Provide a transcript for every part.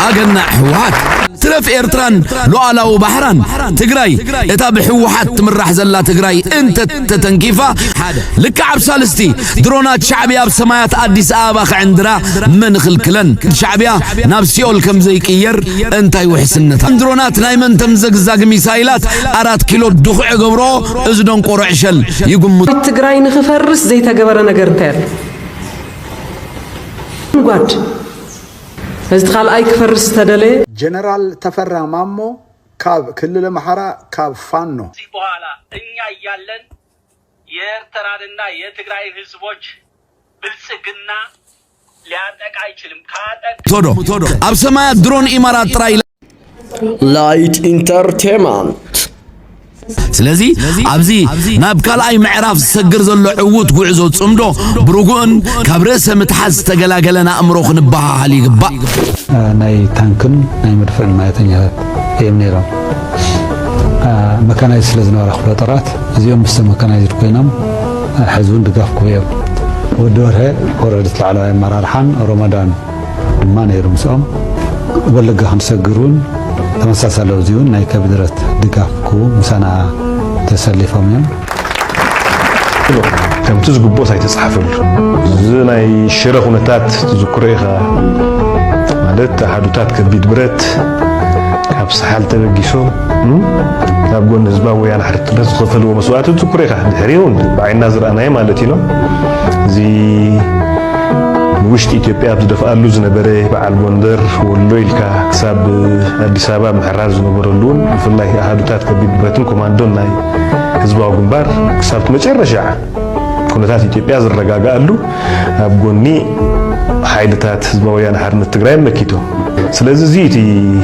أجنع حوات ترف إيرتران لوعلاو بحران تجراي إتاب حوات تمرح زلا تجراي أنت تتنكيفا لك عب سالستي درونات شعبية بسمايات أديس آباخ عندنا من خلكلن شعبية نفسيول كم زي كير أنت يوحسنت درونات نايمن تمزق زاق ميسايلات 4 كيلو دخع قبرو ازدون قرعشل يقوم تجراي نخفرس زي تجبر نجر تير قاد استخال أي كفرس تدلي جنرال تفرع مامو كاب كل المحرة كاب فانو بوهالا إنيا يالن يرترادنا يتقرأي هزبوش بالسقنا لياتك عيشلم كاتك تودو أبسما درون إمارات راي لايت انترتينمنت سلازي أبزي نابكال أي معرف سجر زلو عود قعزو تصمدو بروغون كابرس متحز تقلاقلنا أمروخ نباها هالي قبا ناي تانكن ناي مدفع المايتنيا يمنيرا مكانايز سلازنا ورخ فلطرات زيوم بس مكانايز ركوينام حزون دقاف كويب ودورها وردت على مرارحان رمضان ما نيرو مسؤوم بلغا هنسجرون تمساسا لوزيون ناي كبدرت دقافكو مسانا تسلفهم يوم كم تزقبو ساي تصحفل زناي شرخ ونتات تذكريها مالت حدوتات كبيد برت كابس حال تبقيسو كابقون نزبا ويان حرت بس خفل ومسوعات تذكريها بحريون بعين نازر أناي مالتينو زي وشت إثيوبيا بدفع اللوز نبرة بعل بندر والليلكا حساب أديس أبابا محرز نبرلون في الله أحدثات كبير بيتون كماندون ناي حزب أوغمبار حساب مجرشة كونتات إثيوبيا زرقاقا اللو أبغوني حيدتات حزب ويان حرن التجري مكيتو سلازي زيتي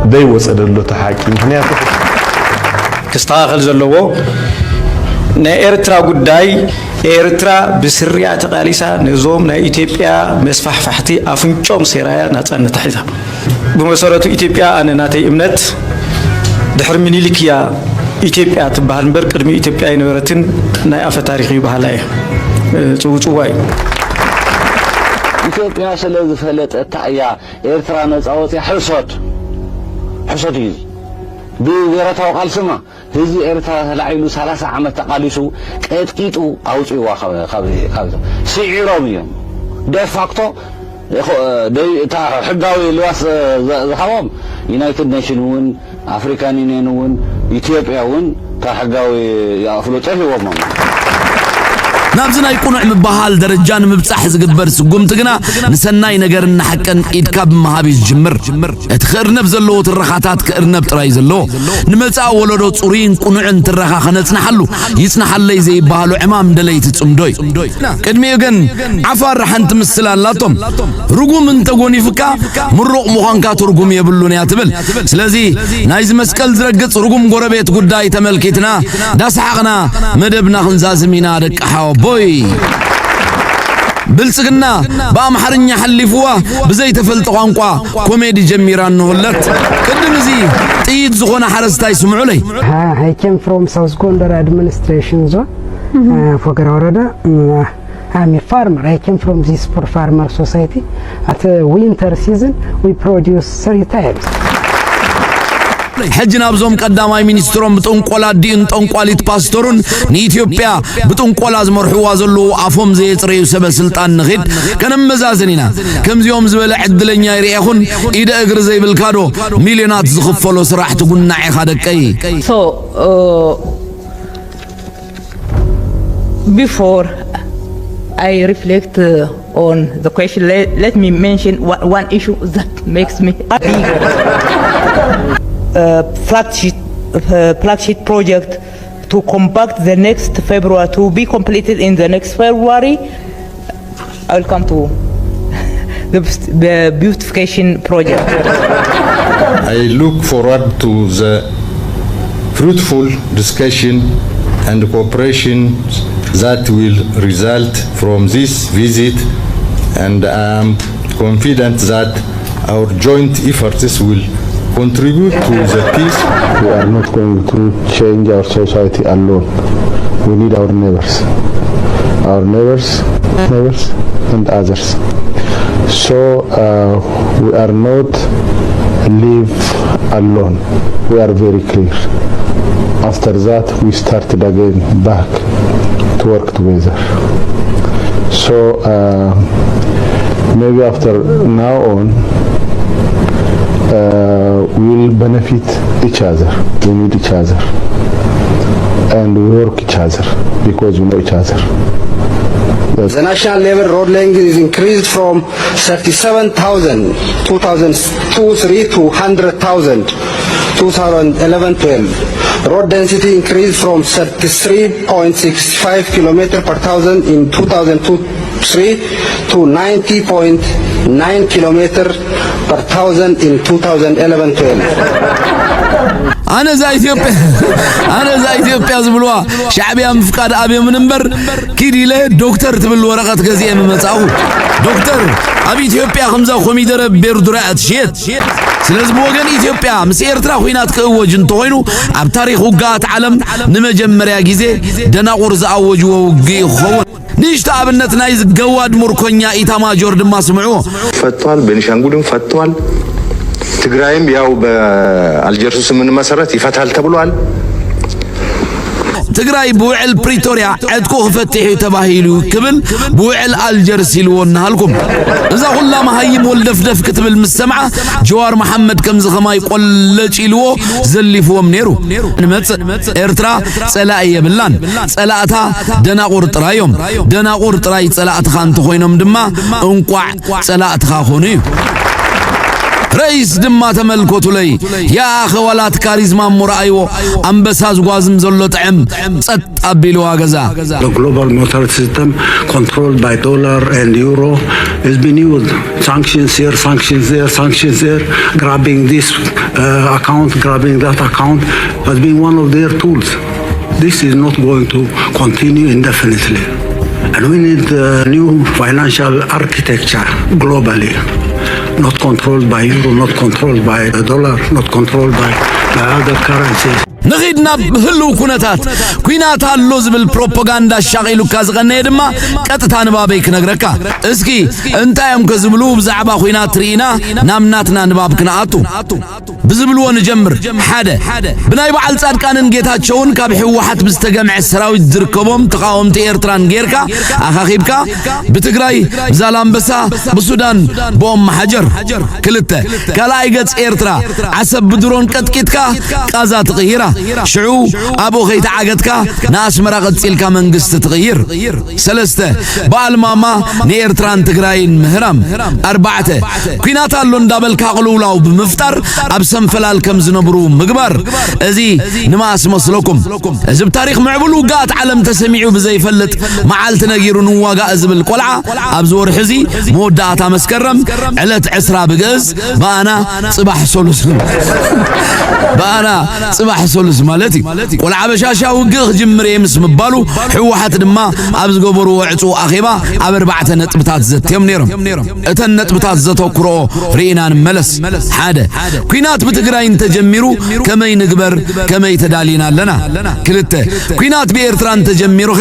دايوس أدلو تحاكي مهنيات كستاخل زلوو نا إيرترا قداي إيرترا بسرية تقاليسا نظام نا إثيوبيا مسفح فحتي أفنجوم سيرايا ناتسان تحيثا بمسارة إثيوبيا أنا ناتي إمنت دحر مني لك يا إثيوبيا تبهال مبر قدمي إثيوبيا ينورتن نا أفا تاريخي بهالاي تشوواي إثيوبيا سلز فلت التعيا إيرترا نزعوتي حصد يزي بغيرتها وقال سما هذي إيرترا لعيلو 30 عام تقاليسو كيتو أوصيوا خابز سيعيروميهم دفاكتو تا حقاوي لواس زخمهم يونايتد نيشن ون أفريكان يونيون ون إثيوبيا ون تا حقاوي يأفلو تهيوهم نابزنا يكونوا عم بحال درجان مبصح زقبر سقوم تقنا نسناي نجر نحكن إدكاب مهابيز جمر اتخير نبزلو ترخاتات كأرنب ترايزلو نمتع ولدو تصورين كونوا عن ترخا خنتنا حلو يسنا حلي زي بحالو عمام دليت تصمدوي كدمي يقن عفار رح انت مسلا لاتم رقوم انت قوني فكا مرق مخانكات رقوم يبلون ياتبل سلازي نايز مسكال زرقت رقوم قربيت قداي تملكتنا داس حقنا مدبنا خنزازمينا دك حاوب بوي بلسقنا بأمحرنيا حلفوا بزي تفلت قانقوا كوميدي جميران نغلت قدم زي تيد زغونا حرستاي سمعوا لي I came from South Gondar administration zone Fogara Orada I'm a farmer. I came from this for farmer society. At winter season we produce 3 times. حجنا بزوم قداماي مينسترون بتنقولا دين تنقواليت باستورون نيثيوبيا بتنقولا زمرحوا زلو عفوم زي يصريو سبا سلطان نغيد كان مزازنينا كم زيوم زبلا عدلنيا يريخون إيدا اقر زي بالكادو مليونات زخفلو سراح تقول ناعي خادكي So before I reflect on the question, let me mention one issue that makes me happy. Flagship project to compact the next February, to be completed in the next February. I will come to the beautification project. I look forward to the fruitful discussion and cooperation that will result from this visit, and I am confident that our joint efforts will contribute to the peace. We are not going to change our society alone. We need our neighbors and others. So we are not live alone. We are very clear. After that, we started again back to work together. So maybe after now on, we'll benefit each other. We need each other, and we work each other because we know each other. The national level road length is increased from 37,000 2002-03 to 100,000 2011-12. Road density increased from 33.65 km per thousand in 2002-03 to 90.9 km per thousand in 2011-12. أنا زي إثيوبيا زبلوا شعبي مفقد أبي منبر كيدي له دكتور تبل ورقة جزية من مساو دكتور أبي إثيوبيا خمسة وخميدر بيردرات شيت سلازم وجن إثيوبيا مسير ترى خوينات كوجن توينو عب تاريخ وقات عالم نمجمر يا جزء دنا غرز أوج ووجي خون نيشت أبنت نايز جواد مركونيا إتما جورد ما سمعوه فتوال بنشانغولم فتوال تግራይም ያው በአልጀርሱ ስምምነት መሰረት ይፈታል ተብሏል ትግራይ በውዕል ፕሪቶሪያ ዕድቁ ክፈትሕ ተባሂሉ ክብል በውዕል አልጀርስ ይልወናልኩም እዛ ሁላ መሃይም ወልደፍደፍ ክትብል ምስሰምዓ ጀዋር መሐመድ ከምዝ ኸማይ ቆለጭ ይልዎ ዘሊፍዎም ነይሩ ንመጽእ ኤርትራ ጸላእ የብላን ጸላእታ ደናቁር ጥራዮም ደናቁር ጥራይ ጸላእትኻ እንተኾይኖም ድማ እንቋዕ ጸላእትኻ ኾኑ እዩ رئيس دما تملكوتو لي يا اخوالات كاريزما مرأيو امبساز غازم زلو طعم صط ابيلو غزا The global monetary system controlled by dollar and euro has been used. Sanctions here, sanctions there, sanctions there, grabbing this account, grabbing that account has been one of their tools. This is not going to continue indefinitely. And we need a new financial architecture globally. Not controlled by euro, not controlled by the dollar, not controlled by other currencies. نغيدنا بهلو كونتات كوينات هاللوز بالبروباغندا الشاغيلو كازغنا يدما قطتا نبابيك نغركا اسكي انت يم كزبلو بزعبا كوينات ترينا نامناتنا نباب كناتو بزبلو نجمر حدا بناي بعل صادقانن ጌታቸውን ካብ ሕወሓት ብዝተገምዐ ሰራዊት ዝርከቦም ተቃወምቲ ኤርትራን ጌርካ አኻኺብካ ብትግራይ ዛላምበሳ ብሱዳን ቦም حجر ክልተ ካላይ ገጽ ኤርትራ ዓሰብ ብድሮን ቀጥቂትካ ቃዛ ትغيرا شعو أبو خيت عقدك ناس مرقد سيلكا منقست تغير سلسته بالماما نيرتران تقراين مهرم أربعة كينات اللون دابل كاغلولا وبمفتر أبسم فلال كم زنبرو مقبر أزي نماس مصلكم أزب تاريخ معبلو قات علم تسميعو بزي فلت معالت نقيرو نواقا أزب القلعة أبزور حزي موداتا مسكرم علت عسرا بقز بانا صباح سولوس بانا صباح سولس مالتي والعبشاشا وقخ جمري يمس مبالو حوحات دما ابز قبرو وعصو اخيبا ابربعة نطبتات زت يم نيرم اتن نطبتات زتو كرو رينا نملس حاده كوينات بتقراين تجميرو كما ينقبر كما يتدالينا لنا كلته كوينات بإرتران تجميرو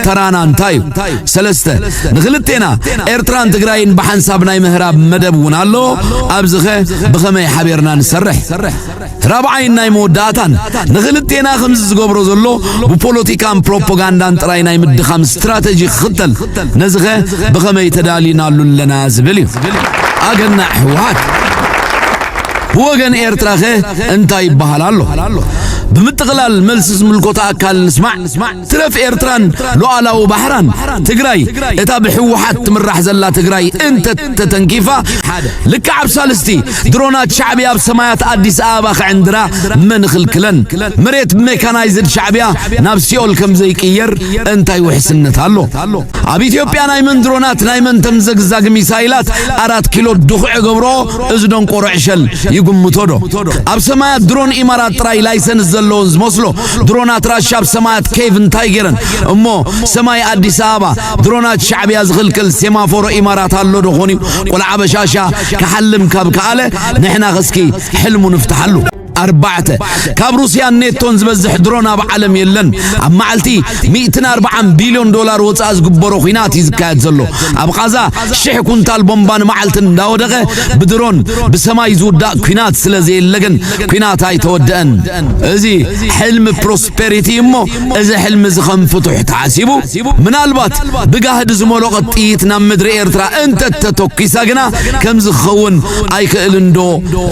ترانا انتايو سلسته نغلتينا إرتران تقراين بحنسابنا مهراب مدبون اللو ابزخه بخمي حبيرنا نسرح رابعين نايمو داتان نغلتينا خمس زغبرو زلو ببوليتيكان بروباغاندان تراينا يمدخام استراتيجي خطل نزغه بخمي تدالينا لنا زبلي اغنا حوات وغن ايرتراخه انتاي بحالالو بمتقلال ملسس ملكوتا أكال نسمع ترف إيرتران لوعلا وبحران تقراي إتاب حوحات تمرح زلا تقراي انت تتنكيفا لك عب سالستي درونات شعبية بسمايات أديس آباخ عندنا من خلكلن مريت ميكانايزد شعبية نابسيول كم زي كيير انتاي وحسنت هالو عب إثيوبيا نايمن درونات نايمن تمزق ميسايلات 4 كيلو دخع قبرو ازدون قرعشل يقوم متودو عب سمايات درون إمارات تراي لايسنس زلونز مسلو درونات راشاب سمايات كيفن تايجرن امو سماي اديس ابا درونات شعبي ازغل كل سيمافور امارات هالو دخوني ولا عبشاشا كحلم كاب كاله نحنا غسكي حلمو نفتحلو 4 ካብ ሩስያ ኔቶን ዝበዝሕ ድሮን ኣብ ዓለም የለን ኣብ ማዓልቲ 140 ቢልዮን ዶላር ወፃእ ዝግበሮ ኩናት ይዝካየድ ዘሎ ኣብ ቃዛ 1000 ኩንታል ቦምባን ማዓልትን እንዳወደቀ ብድሮን ብሰማይ ዝውዳእ ኩናት ስለዘየለገን ኩናት ኣይተወደአን እዚ ሕልም ፕሮስፔሪቲ እሞ እዚ ሕልም ዝኸም ፍቱሕ ተዓሲቡ ምናልባት ብጋህድ ዝመለቀ ጥይት ናብ ምድሪ ኤርትራ እንተ ተተኪሳ ግና ከም ዝኸውን ኣይክእልንዶ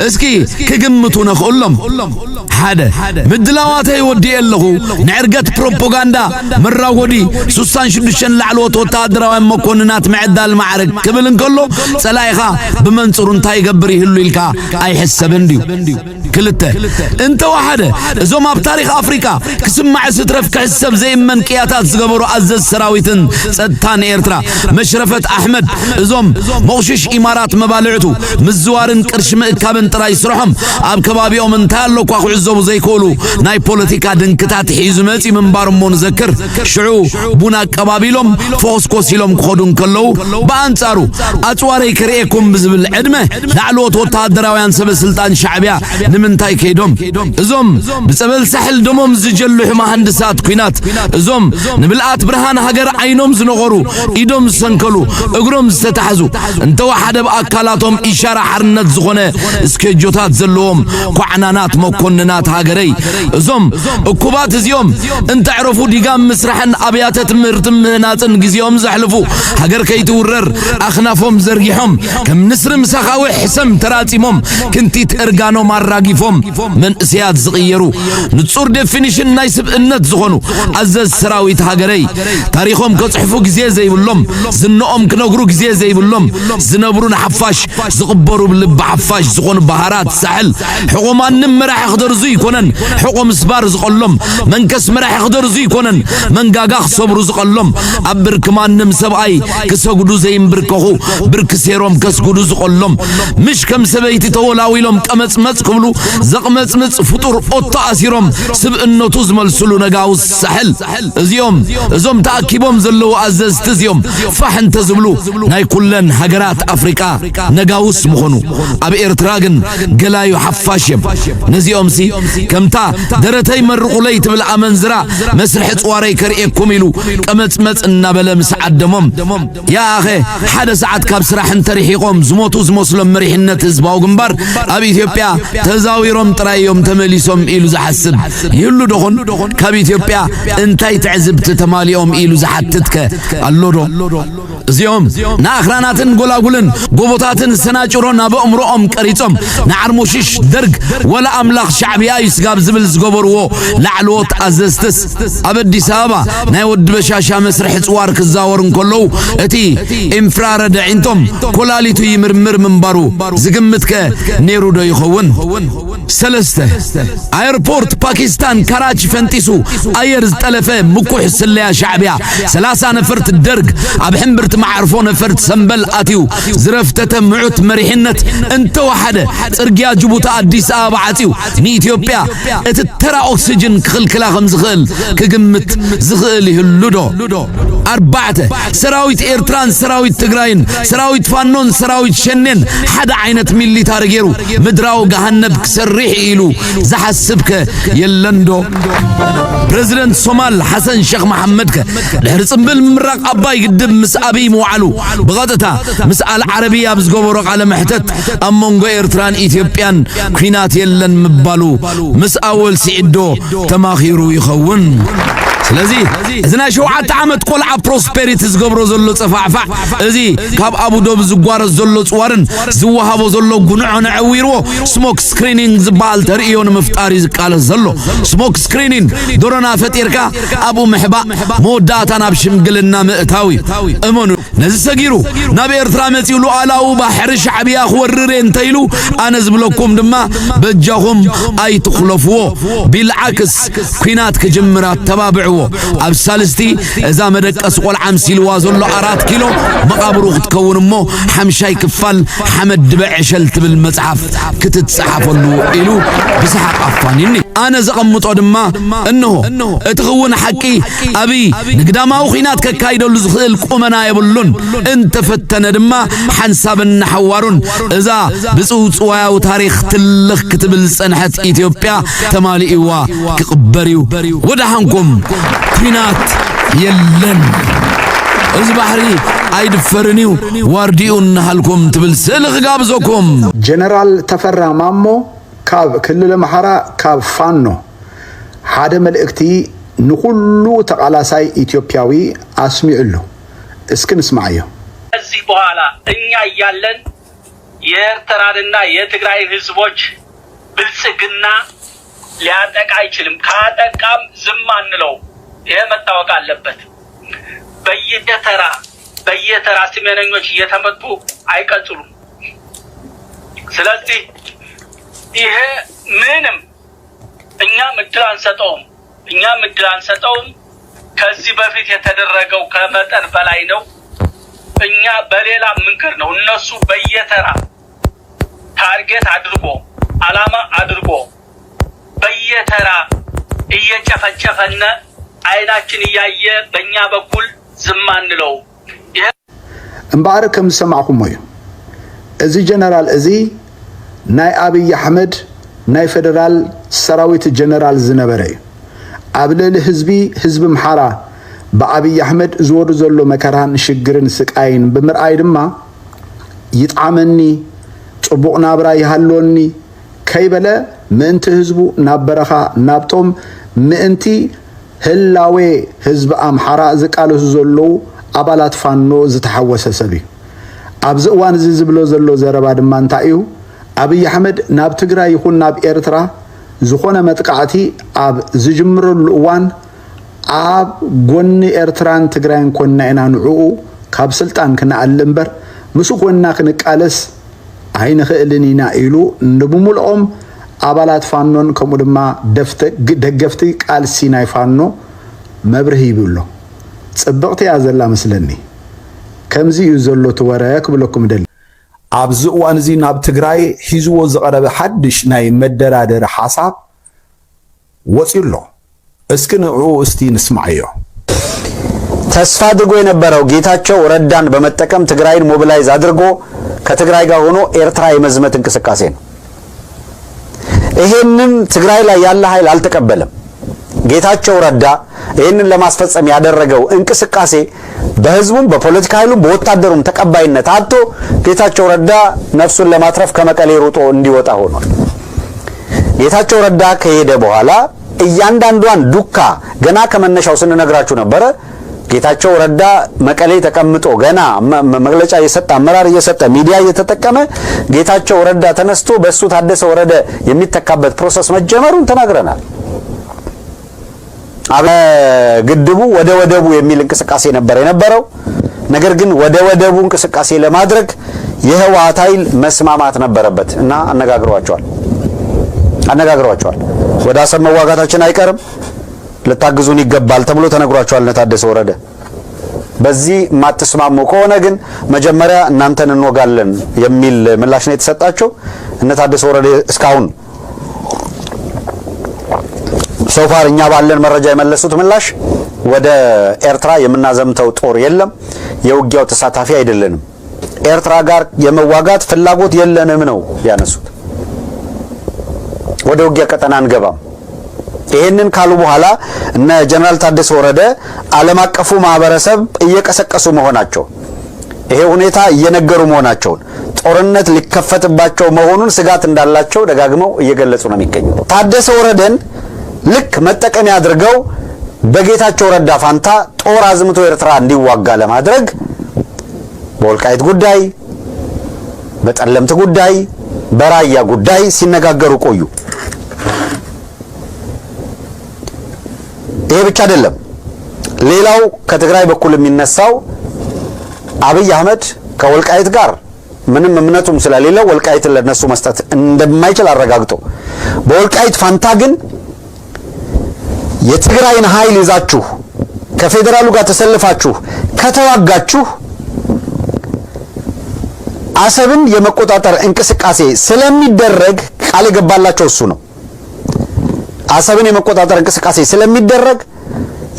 እስኪ ክግምቱ ነኽእሎም ሓደ ምድላዋተይ ወዲእ ኣለኹ ንዕርገት ፕሮፓጋንዳ መራጎዲ 66 ላዕለዎት ወታደራዊ መኮንናት ምዕዳል ማዕረግ ክብል እንከሎ ጸላይኻ ብመንጽሩ እንታይ ይገብር ይህሉ ኢልካ ኣይሕሰብን ድዩ ክልተ እንተ ዋሓደ እዞም ኣብ ታሪኽ ኣፍሪካ ክስማዕ ስትረፍ ክሕሰብ ዘይመን ቅያታት ዝገበሩ ኣዘዝ ሰራዊትን ጸጥታን ኤርትራ መሽረፈት ኣሕመድ እዞም መቑሽሽ ኢማራት መባልዕቱ ምዝዋርን ቅርሺ ምእካብን ጥራይ ስርሖም ኣብ ከባቢኦም እንታይ ኣሎ ኳ ክዕዘቡ ዘይክእሉ ናይ ፖለቲካ ድንክታት ሒዙ መጺ ምንባር እሞ ንዘክር ሽዑ ቡና ቀባቢሎም ፎስኮስ ኢሎም ክኸዱን ከለዉ በኣንጻሩ ኣጽዋረይ ክርኤኩም ብዝብል ዕድመ ላዕለዎት ወታደራውያን ሰበስልጣን ሻዕብያ ንምንታይ ከይዶም እዞም ብጸበል ሳሕል ደሞም ዝጀልሑ መሃንድሳት ኩናት እዞም ንብልኣት ብርሃን ሃገር ዓይኖም ዝነቐሩ ኢዶም ዝሰንከሉ እግሮም ዝተታሕዙ እንተወሓደ ብኣካላቶም ኢሻራ ሓርነት ዝኾነ እስኬጆታት ዘለዎም ኳዕናናት መኮንናት ሃገረይ እዞም እኩባት እዚኦም እንተዕረፉ ዲጋም ምስራሕን ኣብያተ ትምህርትን ምህናፅን ግዚኦም ዘሕልፉ ሃገር ከይትውረር ኣኽናፎም ዘርጊሖም ከም ንስሪ ምሳኻዊ ሕሰም ተራጺሞም ክንቲት እርጋኖም ኣራጊፎም መንእስያት ዝቕየሩ ንጹር ዴፊኒሽን ናይ ስብእነት ዝኾኑ ኣዘዝ ሰራዊት ሃገረይ ታሪኾም ከጽሕፉ ግዜ ዘይብሎም ዝነኦም ክነግሩ ግዜ ዘይብሎም ዝነብሩ ንሓፋሽ ዝቕበሩ ብልቢ ሓፋሽ ዝኾኑ ባህራት ሳሕል ሕቑማንም መራሒ ክደርዙ ይኮነን ሕቆ ምስባር ዝቐሎም መንከስ መራሒ ክደርዙ ይኮነን መንጋጋ ክሰብሩ ዝቐሎም ኣብ ብርክ ማንም ሰብኣይ ክሰግዱ ዘይንብርከኹ ብርክ ሴሮም ከስግዱ ዝቐሎም ምሽ ከም ሰበይቲ ተወላዊሎም ቀመጽመጽ ክብሉ ዘቕመጽምጽ ፍጡር ኦቶ ኣሲሮም ስብእነቱ ዝመልስሉ ነጋውስ ሳሕል እዚኦም ተኣኪቦም ዘለዉ ኣዘዝቲ እዚኦም ፋሕ እንተ ዝብሉ ናይ ኩለን ሃገራት ኣፍሪቃ ነጋውስ ምኾኑ ኣብ ኤርትራ ግን ገላዩ ሓፋሽ እዮም ነዚኦም ሲ ከምታ ደረተይ መርቑለይ ትብል ኣመንዝራ መስርሕ ጽዋረይ ከርኤኩም ኢሉ ቀመጽመጽ እናበለ ምስ ዓደሞም ያ ኣኸ ሓደ ሰዓት ካብ ስራሕ እንተሪሒቆም ዝሞቱ ዝመስሎም መሪሕነት ህዝባዊ ግንባር ኣብ ኢትዮጵያ ተዛዊሮም ጥራዮም ተመሊሶም ኢሉ ዝሓስብ ይህሉ ደኹን ካብ ኢትዮጵያ እንታይ ትዕዝብቲ ተማሊኦም ኢሉ ዝሓትትከ ኣሎዶ እዚኦም ንኣኽራናትን ጎላጉልን ጎቦታትን ሰናጭሮን ኣብ ኣእምሮኦም ቀሪጾም ንዓርሙሽሽ ደርግ ወላ ኣምላኽ ሻዕብያ ይስጋብ ዝብል ዝገበርዎ ላዕለዎት ኣዘዝትስ ኣብ ኣዲስ ኣበባ ናይ ወዲ በሻሻ መስርሕ ጽዋር ክዛወሩ እንከለዉ እቲ ኢንፍራረድ ዒንቶም ኮላሊቱ ይምርምር ምንባሩ ዝግምትከ ነይሩ ዶ ይኸውን ሰለስተ ኣየርፖርት ፓኪስታን ካራቺ ፈንጢሱ ኣየር ዝጠለፈ ምኩሕ ስለያ ሻዕብያ 30 ነፈርት ደርግ ኣብ ሕምብርቲ ማዕርፎ ነፈርት ሰንበል ኣትዩ ዝረፍተተ ምዑት መሪሕነት እንተወሓደ ጽርግያ ጅቡቲ ኣዲስ ኣበባ ዓጺው ንኢትዮጵያ እቲ ተራ ኦክሲጅን ክኽልክላ ከም ዝኽእል ክግምት ዝኽእል ይህሉ ዶ 4 ሰራዊት ኤርትራን ሰራዊት ትግራይን ሰራዊት ፋኖን ሰራዊት ሸኔን ሓደ ዓይነት ሚሊታሪ ገይሩ ምድራዊ ገሃነብ ክሰርሕ ኢሉ ዝሓስብከ የለንዶ ፕሬዝደንት ሶማል ሐሰን ሼኽ መሐመድ ድሕሪ ጽምብል ምራቕ ኣባይ ግድብ ምስ ኣብይ ምውዓሉ ብቐጥታ ምስ አልዓረቢያ ብዝገበሮ ቃለ መሕተት ኣብ መንጎ ኤርትራን ኢትዮጵያን ኩናት የለን ምባሉ ምስ ኣወል ሲዕዶ ተማኺሩ ይኸውን ስለዚህ እዝና ሸውዓተ ዓመት ቆልዓ ፕሮስፔሪቲ ዝገብሮ ዘሎ ጽፋዕፋዕ እዚ ካብ አቡዶብ ዝጓረዝ ዘሎ ጽዋርን ዝወሃቦ ዘሎ ጉንዖ ነዕዊርዎ ስሞክ ስክሪኒንግ ዝበሃል ተርእዮ ንምፍጣር ዝቃለስ ዘሎ ስሞክ ስክሪኒንግ ዶሮና ፈጢርካ ኣብኡ ምሕባእ መወዳእታ ናብ ሽምግልና ምእታዊ እመኑ ነዚ ሰጊሩ ናብ ኤርትራ መጺኡ ሉዓላዊ ባሕሪ ሻዕብያ ክወርር እንተይሉ ኣነ ዝብለኩም ድማ በጃኹም ኣይትኽለፍዎ ቢልዓክስ ኩናት ክጅምራ ተባብዕዎ ኣብ ሳልስቲ እዛ መደቀስ ቆልዓ ምሲልዋ ዘሎ 4 ኪሎ መቃብሩ ክትከውን እሞ ሓምሻይ ክፋል ሓመድ ድበዕ ሸል ትብል መጽሓፍ ክትጽሓፈሉ ኢሉ ብስሓቅ ኣፋኒኒ أنا زقمطو دما إنه اتخون حكي أبي نقداماو خينات كايدو لزخيل قمنا يبلون انت فتنا دما حنساب النحوارون إذا بصوت وياو تاريخ تلخ كتب السنحة إثيوبيا تمالي إيوا كقبريو ودحنكم خينات يلن إذ بحري عيد فرنيو وارديو نهالكم تبل سلغ قابزوكم جنرال تفرع مامو كاب كل المحرا كاب فانو حدا ملئكتي نقولو تقالاساي إثيوبياوي أسمع له اسكن اسمعيه እዚህ በኋላ እኛ ያለን የኤርትራንና የትግራይ ህዝቦች ብልጽግና ሊያጠቃ አይችልም ካጠቃም ዝም አንለው ይሄ መታወቅ አለበት በየተራ ስሜነኞች እየተመጡ አይቀጥሉም ስለዚህ ይሄ ምንም እኛ ምድር አንሰጠውም ከዚህ በፊት የተደረገው ከመጠን በላይ ነው እኛ በሌላ መንገድ ነው እነሱ በየተራ ታርጌት አድርጎ አላማ አድርጎ በየተራ እየጨፈጨፈነ አይናችን እያየ በእኛ በኩል ዝም አንለው እምባር ከም ሰማዕኩም ወይ እዚ ጀነራል እዚ ናይ አብይ አህመድ ናይ ፌደራል ሰራዊት ጀነራል ዝነበረ አብለል ህዝቢ ምሓራ በአብይ አህመድ ዝወዱ ዘሎ መከራን ሽግርን ስቃይን ብምርአይ ድማ ይጣመኒ ጽቡቕ ናብራ ይሃሎኒ ከይበለ ምእንቲ ህዝቡ ናብ በረኻ ናብቶም ምእንቲ ህላዌ ህዝቢ አምሓራ ዝቃለሱ ዘለው አባላት ፋኖ ዝተሐወሰ ሰብ እዩ ኣብዚ እዋን እዚ ዝብሎ ዘሎ ዘረባ ድማ እንታይ እዩ አብይ አህመድ ናብ ትግራይ ይኹን ናብ ኤርትራ ዝኾነ መጥቃዕቲ ኣብ ዝጅምረሉ እዋን ኣብ ጎኒ ኤርትራን ትግራይን ኮንና ኢና ንዕኡ ካብ ስልጣን ክንኣል እምበር ምስ ኮንና ክንቃለስ ኣይንኽእልን ኢና ኢሉ ንብሙልኦም አባላት ፋኖን ከምኡ ድማ ደገፍቲ ቃልሲ ናይ ፋኖ መብርሂ ይብሎ ጽብቕቲ ያ ዘላ መስለኒ ከምዚ እዩ ዘሎ ትወረ ክብለኩም ደሊ ኣብዚ እዋን እዚ ናብ ትግራይ ሒዝዎ ዝቐረበ ሓድሽ ናይ መደራደሪ ሓሳብ ወፂሎ እስኪ ንዑ እስቲ ንስማዕዮ ተስፋ አድርጎ የነበረው ጌታቸው ረዳን በመጠቀም ትግራይን ሞቢላይዝ አድርጎ ከትግራይ ጋር ሆኖ ኤርትራ የመዝመት እንቅስቃሴ ነው ይሄንን ትግራይ ላይ ያለ ኃይል አልተቀበለም ጌታቸው ረዳ ይሄንን ለማስፈጸም ያደረገው እንቅስቃሴ በህዝቡም በፖለቲካ ኃይሉም በወታደሩም ተቀባይነት አጥቶ ጌታቸው ረዳ ነፍሱን ለማትረፍ ከመቀሌ ሩጦ እንዲወጣ ሆኗል ጌታቸው ረዳ ከሄደ በኋላ እያንዳንዷን ዱካ ገና ከመነሻው ስንነግራችሁ ነበር ጌታቸው ረዳ መቀሌ ተቀምጦ ገና መግለጫ እየሰጠ አመራር እየሰጠ ሚዲያ እየተጠቀመ ጌታቸው ረዳ ተነስቶ በሱ ታደሰ ወረደ የሚተካበት ፕሮሰስ መጀመሩን ተናግረናል ግድቡ ወደ ወደቡ የሚል እንቅስቃሴ ነበር የነበረው ነገር ግን ወደ ወደቡ እንቅስቃሴ ለማድረግ የህወሓት ኃይል መስማማት ነበረበት እና አነጋግሯቸዋል ወደ አሰብ መዋጋታችን አይቀርም ለታግዙን ይገባል ተብሎ ተነግሯቸዋል ለታደሰ ወረደ በዚህ ማትስማሙ ከሆነ ግን መጀመሪያ እናንተን እንወጋለን የሚል ምላሽ ነው የተሰጣቸው እነ ታደሰ ወረደ እስካሁን ሶፋርኛ ባለን መረጃ የመለሱት ምላሽ ወደ ኤርትራ የምናዘምተው ጦር የለም የውጊያው ተሳታፊ አይደለንም ኤርትራ ጋር የመዋጋት ፍላጎት የለንም ነው ያነሱት ወደ ውጊያ ቀጠና አንገባም ይሄንን ካሉ በኋላ እነ ጀነራል ታደሰ ወረደ ዓለም አቀፉ ማህበረሰብ እየቀሰቀሱ መሆናቸው ይሄ ሁኔታ እየነገሩ መሆናቸው ጦርነት ሊከፈትባቸው መሆኑን ስጋት እንዳላቸው ደጋግመው እየገለጹ ነው የሚገኙ ታደሰ ወረደን ልክ መጠቀሚያ አድርገው በጌታቸው ረዳ ፋንታ ጦር አዝምቶ ኤርትራ እንዲዋጋ ለማድረግ በወልቃይት ጉዳይ በጠለምት ጉዳይ በራያ ጉዳይ ሲነጋገሩ ቆዩ ይሄ ብቻ አይደለም ሌላው ከትግራይ በኩል የሚነሳው አብይ አህመድ ከወልቃይት ጋር ምንም እምነቱም ስለሌለው ወልቃይትን ለነሱ መስጠት እንደማይችል አረጋግጦ በወልቃይት ፋንታ ግን የትግራይን ኃይል ይዛችሁ ከፌደራሉ ጋር ተሰልፋችሁ ከተዋጋችሁ አሰብን የመቆጣጠር እንቅስቃሴ ስለሚደረግ ቃል ገባላቸው እሱ ነው አሰብን የመቆጣጠር እንቅስቃሴ ስለሚደረግ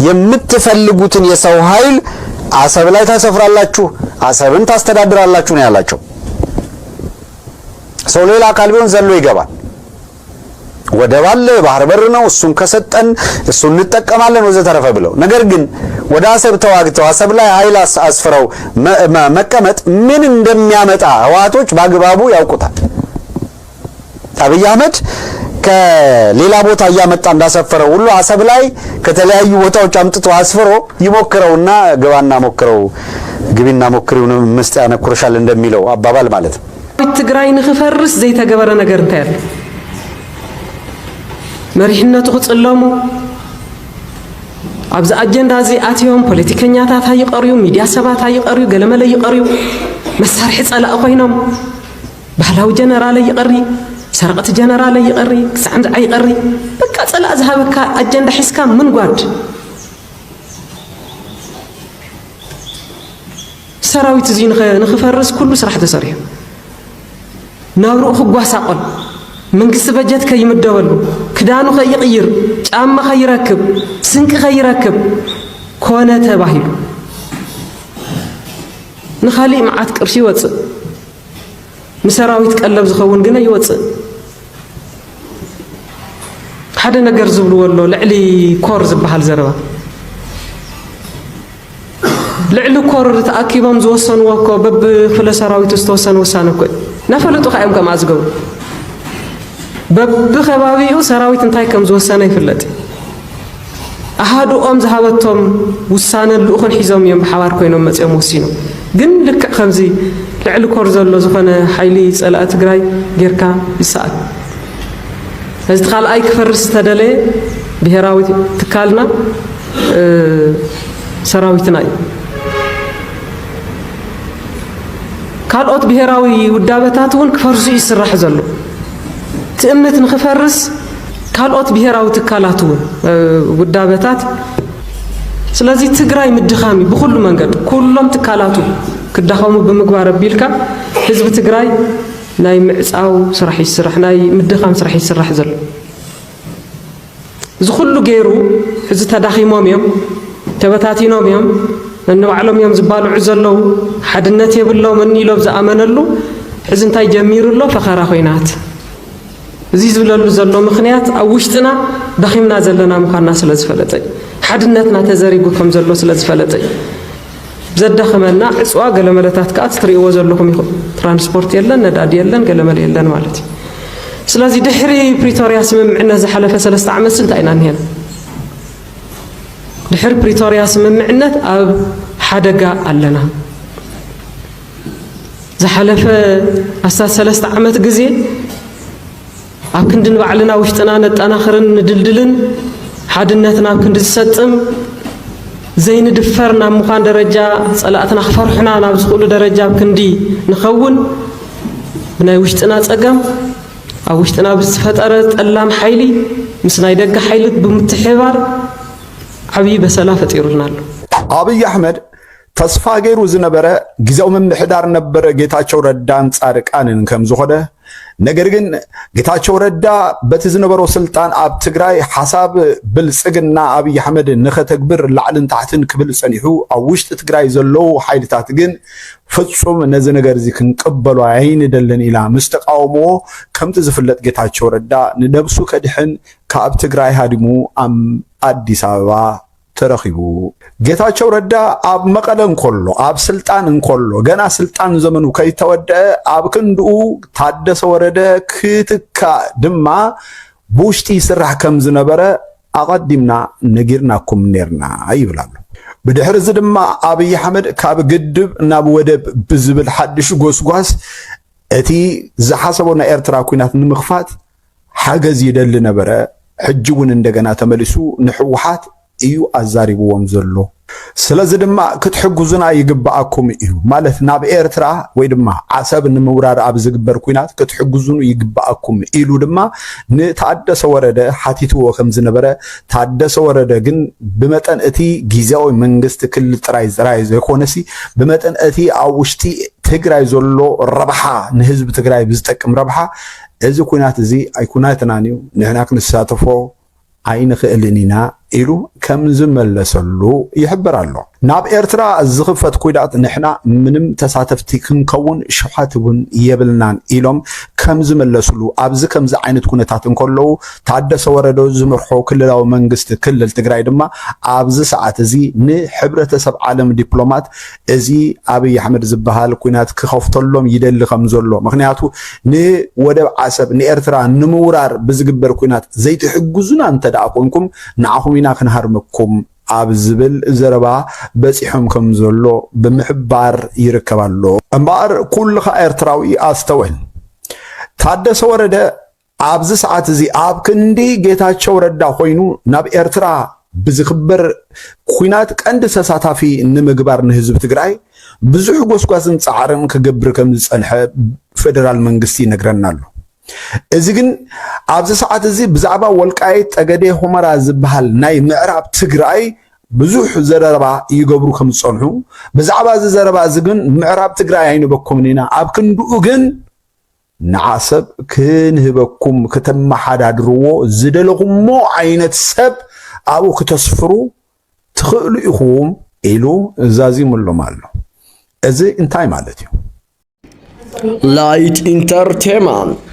የምትፈልጉትን የሰው ኃይል አሰብ ላይ ታሰፍራላችሁ፣ አሰብን ታስተዳድራላችሁ ነው ያላቸው። ሰው ሌላ አካል ቢሆን ዘሎ ይገባል። ወደብ አለ፣ ባህር በር ነው፣ እሱን ከሰጠን እሱን እንጠቀማለን ወዘተረፈ ብለው። ነገር ግን ወደ አሰብ ተዋግተው አሰብ ላይ ኃይል አስፍረው መቀመጥ ምን እንደሚያመጣ ህወሓቶች በአግባቡ ያውቁታል። አብይ አህመድ ከሌላ ቦታ እያመጣ እንዳሰፈረው ሁሉ አሰብ ላይ ከተለያዩ ቦታዎች አምጥቶ አስፍሮ ይሞክረውና ግባና ሞክረው ግቢና ሞክሪውን ምስጥ ያነኩርሻል እንደሚለው አባባል ማለት ነው። ትግራይ ንኽፈርስ ዘይተገበረ ነገር እንታይ አለ? መሪሕነቱ ክጽለሙ ኣብዚ ኣጀንዳ እዚ ኣትዮም ፖለቲከኛታት ኣይቀርዩ፣ ሚድያ ሰባት ኣይቀርዩ፣ ገለመለ ይቀርዩ፣ መሳርሒ ጸላእ ኮይኖም ባህላዊ ጀነራል ይቀሪ፣ ሰረቀት ጀነራል ይቀሪ፣ ክሳዕንድ ኣይቀሪ፣ በቃ ጸላእ ዝሃበካ ኣጀንዳ ሒስካ ምን ጓድ ሰራዊት እዚ ንኽፈርስ ኩሉ ስራሕ ተሰሪሑ ናብርኡ ክጓሳቆል መንግስት በጀት ከይምደበሉ ክዳኑ ከይቅይር ጫማ ከይረክብ ስንቅ ከይረክብ ኮነ ተባሂሉ ንኻሊእ መዓት ቅርሺ ይወፅእ ንሰራዊት ቀለብ ዝኸውን ግን ይወፅእ። ሓደ ነገር ዝብልዎ ኣሎ ልዕሊ ኮር ዝበሃል ዘረባ ልዕሊ ኮር ተኣኪቦም ዝወሰንዎ እኮ በብክፍለ ሰራዊት ዝተወሰነ ውሳነ እኮ ናፈለጡ ኸዮም ከምኣ ዝገብሩ በብኸባቢኡ ሰራዊት እንታይ ከም ዝወሰነ ይፍለጥ። ኣሃዱኦም ዝሃበቶም ውሳነ ልኡኹን ሒዞም እዮም ብሓባር ኮይኖም መፅኦም ወሲኖም። ግን ልክዕ ከምዚ ልዕሊ ኮር ዘሎ ዝኾነ ሓይሊ ፀላእ ትግራይ ጌርካ ይሰኣል። እዚ ካልኣይ ክፈርስ ተደለየ ብሄራዊ ትካልና ሰራዊትና እዩ። ካልኦት ብሄራዊ ውዳበታት እውን ክፈርሱ ይስራሕ ዘሎ ትእምት ንኽፈርስ ካልኦት ብሄራዊ ትካላት እውን ውዳበታት። ስለዚ ትግራይ ምድኻሚ ብኩሉ መንገድ ኩሎም ትካላቱ ክዳኸሙ ብምግባር ኣቢልካ ህዝቢ ትግራይ ናይ ምዕፃው ስራሕ ይስራሕ፣ ናይ ምድኻም ስራሕ ይስራሕ ዘሎ። እዚ ኩሉ ገይሩ ሕዚ ተዳኺሞም እዮም ተበታቲኖም እዮም ነንባዕሎም እዮም ዝባልዑ ዘለዉ ሓድነት የብሎም ኢሎም ዝኣመነሉ ሕዚ እንታይ ጀሚሩ ኣሎ? ፈኸራ ኮይናት እዚ ዝብለሉ ዘሎ ምኽንያት ኣብ ውሽጥና ደኺምና ዘለና ምዃንና ስለ ዝፈለጠ ሓድነትና ተዘሪጉ ከም ዘሎ ስለ ዝፈለጠ ዘዳኸመና ዕፅዋ ገለመለታት ከዓ ትሪእዎ ዘለኹም ይኹን ትራንስፖርት የለን፣ ነዳዲ የለን፣ ገለመለ የለን ማለት እዩ። ስለዚ ድሕሪ ፕሪቶርያ ስምምዕነት ዝሓለፈ 3 ዓመት እንታይ ኢና ንሄና? ድሕሪ ፕሪቶርያ ስምምዕነት ኣብ ሓደጋ ኣለና። ዝሓለፈ 3 ዓመት ግዜ ኣብ ክንዲ ንባዕልና ውሽጥና ነጠናኽርን ንድልድልን ሓድነትና ኣብ ክንዲ ዝሰጥም ዘይንድፈር ናብ ምዃን ደረጃ ጸላእትና ክፈርሑና ናብ ዝኽእሉ ደረጃ ኣብ ክንዲ ንኸውን ብናይ ውሽጥና ጸገም ኣብ ውሽጥና ብዝተፈጠረ ጠላም ሓይሊ ምስ ናይ ደገ ሓይሊ ብምትሕባር ዓብዪ በሰላ ፈጢሩልና ኣሎ። አብይ አህመድ ተስፋ ገይሩ ዝነበረ ጊዜው ምምሕዳር ነበረ ጌታቸው ረዳን ጻድቃንን ከም ዝኾነ ነገር ግን ጌታቸው ረዳ በቲ ዝነበረው ስልጣን ኣብ ትግራይ ሓሳብ ብልጽግና አብይ አህመድ ንኸተግብር ላዕልን ታሕትን ክብል ጸኒሑ ኣብ ውሽጢ ትግራይ ዘለው ሓይልታት ግን ፍጹም ነዚ ነገር እዚ ክንቅበሉ ኣይንደልን ኢላ ምስ ተቃውሞ ከምቲ ዝፍለጥ ጌታቸው ረዳ ንነብሱ ከድሕን ካብ ትግራይ ሃዲሙ ኣብ አዲስ አበባ ተረኺቡ። ጌታቸው ረዳ ኣብ መቀለ እንከሎ ኣብ ስልጣን እንከሎ ገና ስልጣን ዘመኑ ከይተወደአ ኣብ ክንድኡ ታደሰ ወረደ ክትካ ድማ ብውሽጢ ስራሕ ከም ዝነበረ ኣቐዲምና ነጊርናኩም ነርና ይብላሉ። ብድሕሪ እዚ ድማ አብይ አህመድ ካብ ግድብ ናብ ወደብ ብዝብል ሓድሽ ጎስጓስ እቲ ዝሓሰቦ ናይ ኤርትራ ኩናት ንምኽፋት ሓገዝ ይደሊ ነበረ። ሕጂ እውን እንደገና ተመሊሱ ንሕወሓት እዩ ኣዛሪብዎም ዘሎ። ስለዚ ድማ ክትሕግዙና ይግባኣኩም እዩ ማለት ናብ ኤርትራ ወይ ድማ ዓሰብ ንምውራር ኣብ ዝግበር ኩናት ክትሕግዙኑ ይግባኣኩም ኢሉ ድማ ንታደሰ ወረደ ሓቲትዎ ከም ዝነበረ ታደሰ ወረደ ግን ብመጠን እቲ ጊዜያዊ መንግስቲ ክልል ጥራይ ዝራይ ዘይኮነሲ ብመጠን እቲ ኣብ ውሽጢ ትግራይ ዘሎ ረብሓ ንህዝቢ ትግራይ ብዝጠቅም ረብሓ እዚ ኩናት እዚ ኣይ ኩናትናን እዩ ንሕና ክንሳተፎ ኣይንኽእልኒና ኢሉ ከም ዝመለሰሉ ይሕብር ኣሎ ናብ ኤርትራ ዝኽፈት ኩዳት ንሕና ምንም ተሳተፍቲ ክንከውን ሸውሓት እውን የብልናን ኢሎም ከም ዝመለስሉ ኣብዚ ከምዚ ዓይነት ኩነታት እንከለዉ ታደሰ ወረደ ዝምርሖ ክልላዊ መንግስቲ ክልል ትግራይ ድማ ኣብዚ ሰዓት እዚ ንሕብረተሰብ ዓለም ዲፕሎማት እዚ አብይ አሕመድ ዝበሃል ኩናት ክኸፍተሎም ይደሊ ከም ዘሎ ምክንያቱ ንወደብ ዓሰብ ንኤርትራ ንምውራር ብዝግበር ኩናት ዘይትሕግዙና እንተደኣ ኮይንኩም ንዓኹም ኢና ክንሃርመኩም ኣብ ዝብል ዘረባ በፂሖም ከም ዘሎ ብምሕባር ይርከባሉ እምበር ኩልኻ ኤርትራዊ ኣስተውዕል ታደሰ ወረደ ኣብዚ ሰዓት እዚ ኣብ ክንዲ ጌታቸው ረዳ ኮይኑ ናብ ኤርትራ ብዝኽበር ኩናት ቀንዲ ተሳታፊ ንምግባር ንህዝብ ትግራይ ብዙሕ ጎስጓስን ጻዕርን ክገብር ከም ዝጸንሐ ፌደራል መንግስቲ ይነግረና ኣሎ እዚ ግን ኣብዚ ሰዓት እዚ ብዛዕባ ወልቃይት ጠገዴ ሁመራ ዝበሃል ናይ ምዕራብ ትግራይ ብዙሕ ዘረባ ይገብሩ ከም ዝጸንሑ ብዛዕባ እዚ ዘረባ እዚ ግን ምዕራብ ትግራይ ኣይንበኩም ኢና ኣብ ክንድኡ ግን ንዓሰብ ክንህበኩም ከተመሓዳድርዎ ዝደለኹሞ ዓይነት ሰብ ኣብኡ ክተስፍሩ ትኽእሉ ኢኹም ኢሉ ዛዚሙሎም ኣሎ እዚ እንታይ ማለት እዩ ላይት ኢንተርቴይንመንት